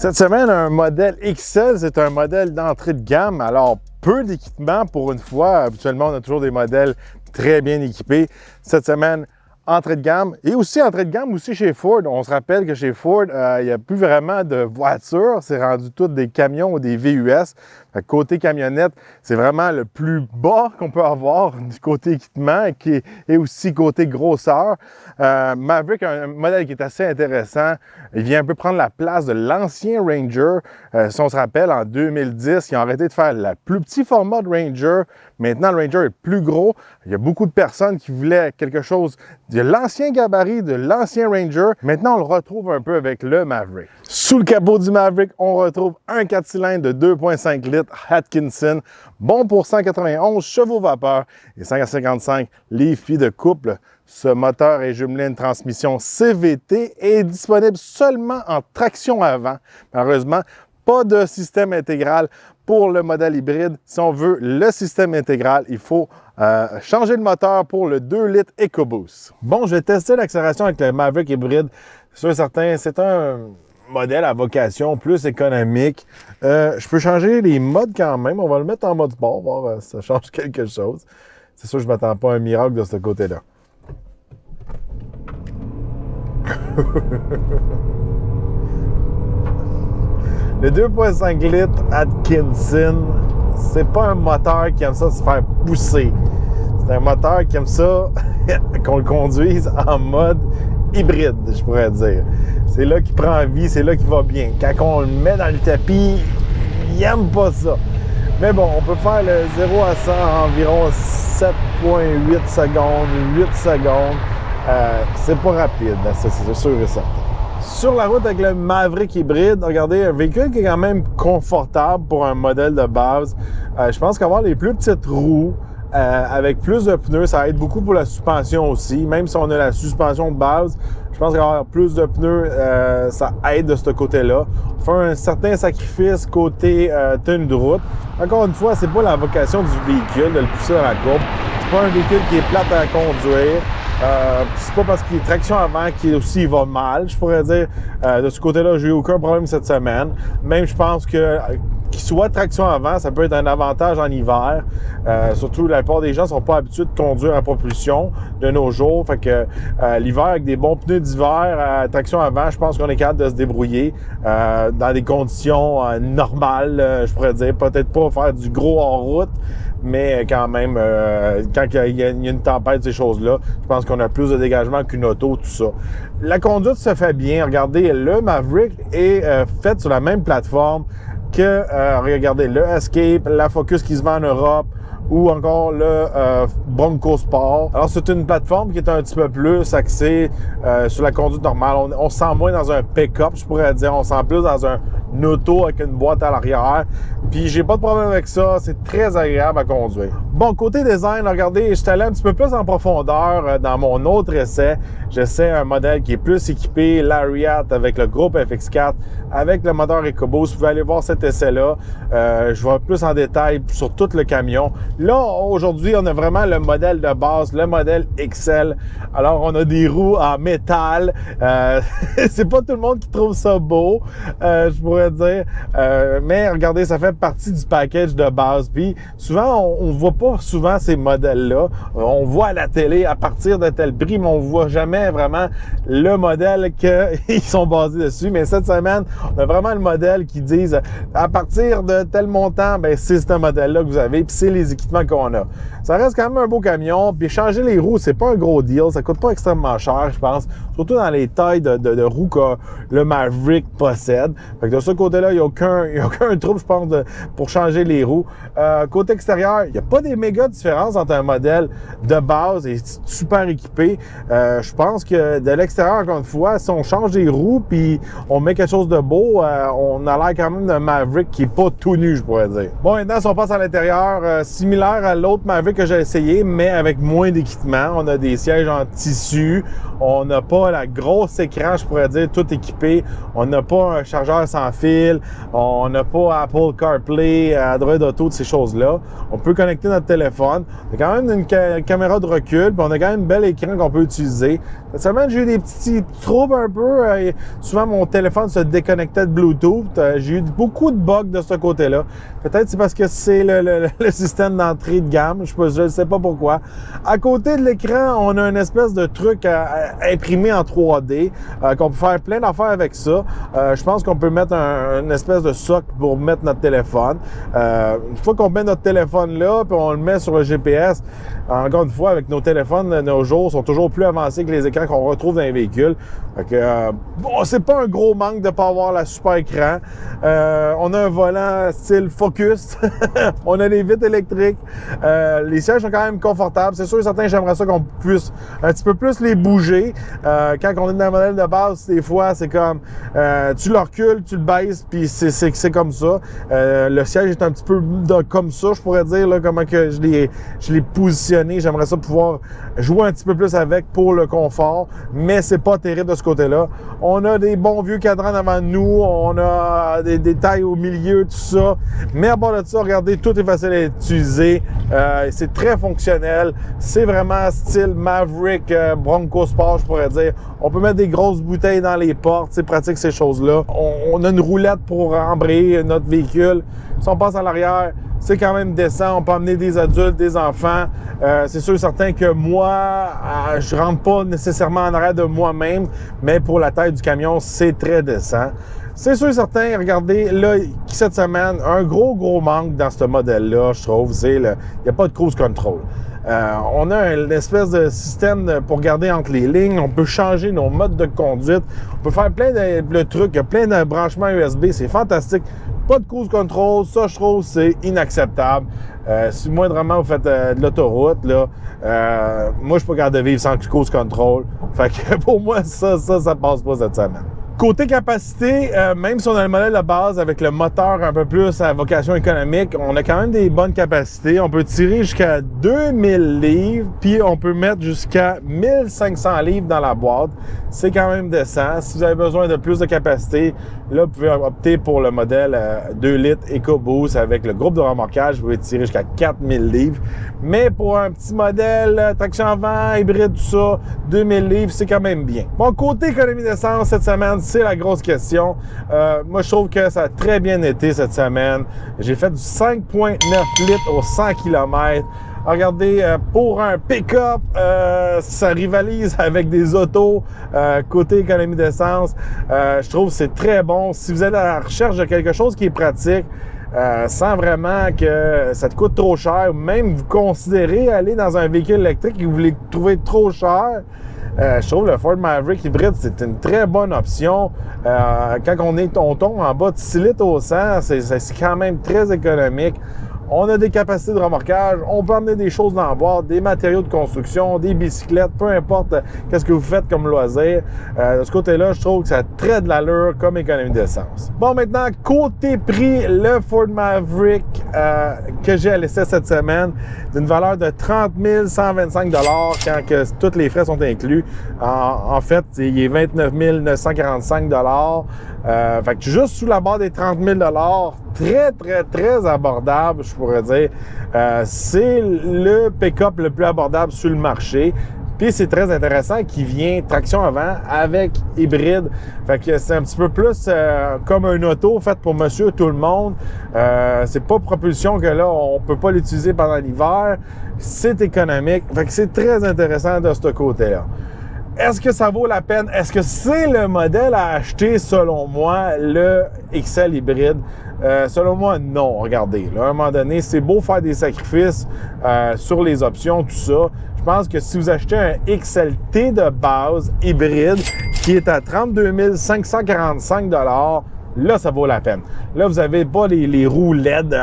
Cette semaine, un modèle XL, c'est un modèle d'entrée de gamme. Alors, peu d'équipement pour une fois. Habituellement, on a toujours des modèles très bien équipés. Cette semaine, entrée de gamme et aussi entrée de gamme aussi chez Ford. On se rappelle que chez Ford, il n'y a plus vraiment de voitures. C'est rendu toutes des camions ou des VUS. Côté camionnette, c'est vraiment le plus bas qu'on peut avoir du côté équipement et aussi côté grosseur. Maverick a un modèle qui est assez intéressant. Il vient un peu prendre la place de l'ancien Ranger. Si on se rappelle, en 2010, ils ont arrêté de faire le plus petit format de Ranger. Maintenant, le Ranger est plus gros. Il y a beaucoup de personnes qui voulaient quelque chose de l'ancien gabarit, de l'ancien Ranger. Maintenant, on le retrouve un peu avec le Maverick. Sous le capot du Maverick, on retrouve un 4 cylindres de 2,5 litres Atkinson, bon pour 191 chevaux vapeur et 155 livres-pieds de couple. Ce moteur est jumelé à une transmission CVT et est disponible seulement en traction avant. Malheureusement, pas de système intégral pour le modèle hybride. Si on veut le système intégral, il faut changer le moteur pour le 2 litres EcoBoost. Bon, je vais tester l'accélération avec le Maverick hybride. C'est sûr et certain, c'est un modèle à vocation plus économique. Je peux changer les modes quand même. On va le mettre en mode sport, voir si ça change quelque chose. C'est sûr que je ne m'attends pas à un miracle de ce côté-là. Le 2,5 litres Atkinson, c'est pas un moteur qui aime ça se faire pousser. C'est un moteur qui aime ça qu'on le conduise en mode hybride, je pourrais dire. C'est là qu'il prend vie, c'est là qu'il va bien. Quand on le met dans le tapis, il aime pas ça. Mais bon, on peut faire le 0 à 100 en environ 7,8 secondes, 8 secondes. C'est pas rapide, c'est sûr et certain. Sur la route avec le Maverick hybride, regardez, un véhicule qui est quand même confortable pour un modèle de base. Je pense qu'avoir les plus petites roues, avec plus de pneus, ça aide beaucoup pour la suspension aussi. Même si on a la suspension de base, je pense qu'avoir plus de pneus, ça aide de ce côté-là. On fait un certain sacrifice côté tenue de route. Encore une fois, c'est pas la vocation du véhicule de le pousser dans la courbe. C'est pas un véhicule qui est plate à conduire. C'est pas parce qu'il est traction avant qu'il aussi va mal, je pourrais dire. De ce côté-là, j'ai eu aucun problème cette semaine. Même, je pense que qu'il soit traction avant, ça peut être un avantage en hiver. Surtout, la plupart des gens ne sont pas habitués de conduire à propulsion de nos jours. Fait que l'hiver, avec des bons pneus d'hiver, traction avant, je pense qu'on est capable de se débrouiller dans des conditions normales, je pourrais dire. Peut-être pas faire du gros hors-route, mais quand même, quand il y a une tempête, ces choses-là, je pense qu'on a plus de dégagement qu'une auto, tout ça. La conduite se fait bien. Regardez, le Maverick est fait sur la même plateforme que, regardez, le Escape, la Focus qui se vend en Europe, ou encore le Bronco Sport. Alors, c'est une plateforme qui est un petit peu plus axée sur la conduite normale. On se sent moins dans un pick-up, je pourrais dire. On se sent plus dans un auto avec une boîte à l'arrière. Puis, j'ai pas de problème avec ça. C'est très agréable à conduire. Bon, côté design, regardez, je suis allé un petit peu plus en profondeur dans mon autre essai. J'essaie un modèle qui est plus équipé, Lariat, avec le groupe FX4, avec le moteur EcoBoost. Vous pouvez aller voir cet essai-là. Je vais plus en détail sur tout le camion. Là, aujourd'hui, on a vraiment le modèle de base, le modèle XL. Alors, on a des roues en métal. C'est pas tout le monde qui trouve ça beau, je pourrais dire. Mais regardez, ça fait partie du package de base. Puis, souvent, on voit pas souvent ces modèles-là. On voit à la télé à partir de tel prix, mais on voit jamais vraiment le modèle qu'ils sont basés dessus. Mais cette semaine, on a vraiment le modèle qui disent à partir de tel montant, ben c'est ce modèle-là que vous avez, puis c'est les équipements qu'on a. Ça reste quand même un beau camion, puis changer les roues, c'est pas un gros deal, ça coûte pas extrêmement cher, je pense, surtout dans les tailles de roues que le Maverick possède. Fait que de ce côté-là, il n'y a aucun trouble, je pense, pour changer les roues. Côté extérieur, il n'y a pas des méga différences entre un modèle de base et super équipé. Je pense que de l'extérieur, encore une fois, si on change les roues, puis on met quelque chose de beau, on a l'air quand même d'un Maverick qui est pas tout nu, je pourrais dire. Bon, maintenant, si on passe à l'intérieur, similaire à l'autre Maverick que j'ai essayé, mais avec moins d'équipement. On a des sièges en tissu, on n'a pas la grosse écran, je pourrais dire, tout équipé. On n'a pas un chargeur sans fil, on n'a pas Apple CarPlay, Android Auto, de ces choses-là. On peut connecter notre téléphone. On a quand même une caméra de recul, puis on a quand même un bel écran qu'on peut utiliser. Cette semaine, j'ai eu des petits troubles un peu. Souvent, mon téléphone se déconnectait de Bluetooth. J'ai eu beaucoup de bugs de ce côté-là. Peut-être c'est parce que c'est le système d'entrée de gamme. Je ne sais pas pourquoi. À côté de l'écran, on a une espèce de truc imprimé en 3D qu'on peut faire plein d'affaires avec ça. Je pense qu'on peut mettre une espèce de socle pour mettre notre téléphone. Une fois qu'on met notre téléphone là, puis on le met sur le GPS, encore une fois, avec nos téléphones de nos jours, sont toujours plus avancés que les écrans qu'on retrouve dans les véhicules. Bon, c'est pas un gros manque de pas avoir la super écran. On a un volant style Focus. On a des vitres électriques. Les sièges sont quand même confortables. C'est sûr et certain, j'aimerais ça qu'on puisse un petit peu plus les bouger. Quand on est dans le modèle de base, des fois, c'est comme tu le recules, tu le baisses, puis c'est comme ça. Le siège est un petit peu comme ça, je pourrais dire, là, comment que je l'ai positionné. J'aimerais ça pouvoir jouer un petit peu plus avec pour le confort, mais c'est pas terrible de ce côté-là. On a des bons vieux cadrans devant nous, on a des tailles au milieu, tout ça. Mais à part de ça, regardez, tout est facile à utiliser. C'est très fonctionnel. C'est vraiment style Maverick, Bronco Sport, je pourrais dire. On peut mettre des grosses bouteilles dans les portes, c'est pratique ces choses-là. On a une roulette pour embrayer notre véhicule. Si on passe à l'arrière, c'est quand même décent. On peut emmener des adultes, des enfants. C'est sûr et certain que moi, je rentre pas nécessairement en arrière de moi-même, mais pour la taille du camion, c'est très décent. C'est sûr et certain, regardez, là, cette semaine, un gros manque dans ce modèle-là, je trouve, c'est il n'y a pas de cruise control. On a une espèce de système pour garder entre les lignes. On peut changer nos modes de conduite. On peut faire plein de trucs. Il y a plein de branchements USB. C'est fantastique. Pas de cruise control. Ça, je trouve, c'est inacceptable. Si moindrement vous faites de l'autoroute, là, moi, je suis pas capable de vivre sans cruise control. Fait que pour moi, ça passe pas cette semaine. Côté capacité, même si on a le modèle de base avec le moteur un peu plus à vocation économique, on a quand même des bonnes capacités. On peut tirer jusqu'à 2000 livres, puis on peut mettre jusqu'à 1500 livres dans la boîte. C'est quand même décent. Si vous avez besoin de plus de capacité, là, vous pouvez opter pour le modèle 2 litres EcoBoost avec le groupe de remorquage. Vous pouvez tirer jusqu'à 4000 livres. Mais pour un petit modèle traction avant, hybride, tout ça, 2000 livres, c'est quand même bien. Bon, côté économie d'essence, cette semaine, c'est la grosse question. Moi, je trouve que ça a très bien été cette semaine. J'ai fait du 5,9 litres au 100 km. Regardez, pour un pick-up, ça rivalise avec des autos. Côté économie d'essence, je trouve que c'est très bon. Si vous êtes à la recherche de quelque chose qui est pratique, sans vraiment que ça te coûte trop cher, ou même vous considérez aller dans un véhicule électrique et vous voulez trouver trop cher, je trouve le Ford Maverick hybride, c'est une très bonne option. Quand on tombe en bas de 6 litres au 100, c'est quand même très économique. On a des capacités de remorquage, on peut emmener des choses dans la boîte, des matériaux de construction, des bicyclettes, peu importe qu'est-ce que vous faites comme loisir. De ce côté-là, je trouve que ça a très de l'allure comme économie d'essence. Bon, maintenant, côté prix, le Ford Maverick que j'ai à l'essai cette semaine, d'une valeur de 30 125 $ quand que tous les frais sont inclus. En fait, il est 29 945 $. Fait que juste sous la barre des 30 000 $, très abordable, je pourrais dire. C'est le pick-up le plus abordable sur le marché. Puis c'est très intéressant qu'il vient traction avant avec hybride. Fait que c'est un petit peu plus comme un auto fait pour monsieur tout le monde. C'est pas propulsion que là, on peut pas l'utiliser pendant l'hiver. C'est économique. Fait que c'est très intéressant de ce côté-là. Est-ce que ça vaut la peine? Est-ce que c'est le modèle à acheter, selon moi, le XL hybride? Selon moi, non. Regardez, là, à un moment donné, c'est beau faire des sacrifices sur les options, tout ça. Je pense que si vous achetez un XLT de base hybride qui est à 32 545 $, là, ça vaut la peine. Là, vous n'avez pas les roues LED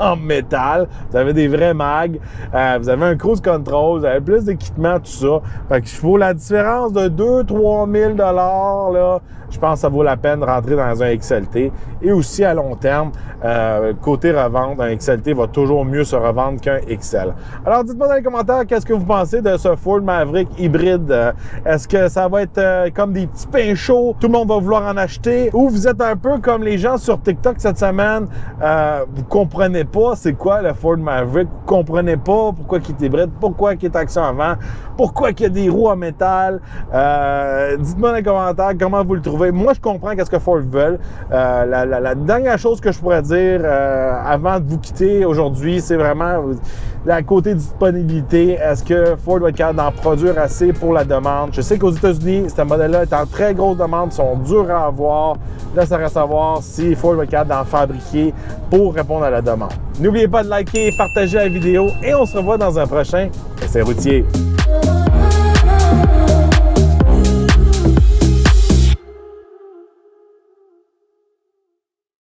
en métal. Vous avez des vrais mags. Vous avez un cruise control. Vous avez plus d'équipement, tout ça. Fait que pour la différence de 2 000 à 3 000 $, là, je pense que ça vaut la peine de rentrer dans un XLT. Et aussi à long terme, côté revente, un XLT va toujours mieux se revendre qu'un XL. Alors dites-moi dans les commentaires qu'est-ce que vous pensez de ce Ford Maverick hybride. Est-ce que ça va être comme des petits pains chauds, tout le monde va vouloir en acheter, ou vous êtes un peu comme les gens sur TikTok cette semaine, vous comprenez pas c'est quoi le Ford Maverick, vous comprenez pas pourquoi il est hybride, pourquoi il est action avant, pourquoi il y a des roues en métal. Dites-moi dans les commentaires comment vous le trouvez. Moi, je comprends qu'est-ce que Ford veut. La dernière chose que je pourrais dire avant de vous quitter aujourd'hui, c'est vraiment la côté disponibilité. Est-ce que Ford va être capable d'en produire assez pour la demande? Je sais qu'aux États-Unis, ce modèle-là est en très grosse demande, ils sont durs à avoir. Là, ça reste à savoir si Ford va être capable d'en fabriquer pour répondre à la demande. N'oubliez pas de liker, partager la vidéo et on se revoit dans un prochain Essai routier.